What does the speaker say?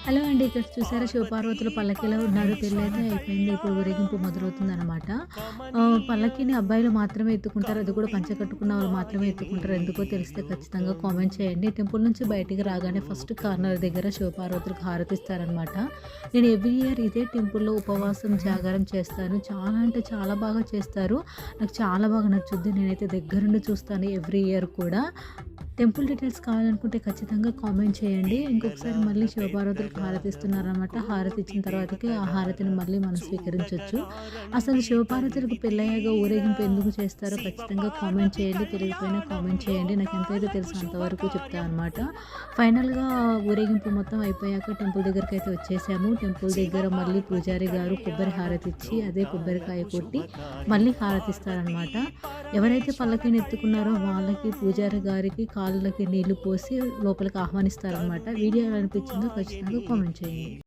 Hello అండి. ఇక్కడ చూసారా శివపార్వతులు పల్లకీలో ఉన్నారు. పెళ్లయితే అయిపోయింది. ఇప్పుడు ఊరేగింపు మొదలవుతుందనమాట. పల్లకీని అబ్బాయిలు మాత్రమే ఎత్తుకుంటారు. అది కూడా పంచె కట్టుకున్న వాళ్ళు మాత్రమే ఎత్తుకుంటారు. ఎందుకో తెలిస్తే ఖచ్చితంగా కామెంట్ చేయండి. టెంపుల్ నుంచి బయటికి రాగానే ఫస్ట్ కార్నర్ దగ్గర శివపార్వతులకు హారతిస్తారనమాట. నేను ఎవ్రీ ఇయర్ ఇదే టెంపుల్‌లో ఉపవాసం, జాగారం చేస్తాను. చాలా అంటే చాలా బాగా చేస్తారు. నాకు చాలా బాగా నచ్చుద్ది. నేనైతే దగ్గరుండి చూస్తాను ఎవ్రీ ఇయర్ కూడా. టెంపుల్ డీటెయిల్స్ కావాలనుకుంటే ఖచ్చితంగా కామెంట్ చేయండి. ఇంకొకసారి మళ్ళీ శివపార్వతులకు హారతి ఇస్తున్నారనమాట. హారతి ఇచ్చిన తర్వాతకి ఆ హారతిని మళ్ళీ మనం స్వీకరించొచ్చు. అసలు శివపార్వతులకు పెళ్ళయ్యాక ఊరేగింపు ఎందుకు చేస్తారో ఖచ్చితంగా కామెంట్ చేయండి. తెలియకపోయినా కామెంట్ చేయండి. నాకు ఎంతైతే తెలుసో అంతవరకు చెప్తా అనమాట. ఫైనల్‌గా ఊరేగింపు మొత్తం అయిపోయాక టెంపుల్ దగ్గరికైతే వచ్చేసాము. టెంపుల్ దగ్గర మళ్ళీ పూజారి గారు కొబ్బరి హారతి ఇచ్చి అదే కొబ్బరికాయ కొట్టి మళ్ళీ హారతిస్తారనమాట. ఎవరైతే పల్లకీని ఎత్తుకున్నారో వాళ్ళకి పూజారి గారికి కాళ్ళకి నీళ్లు పోసి లోపలికి ఆహ్వానిస్తారనమాట. వీడియో ఎలా అనిపించిందో ఖచ్చితంగా కామెంట్ చేయండి.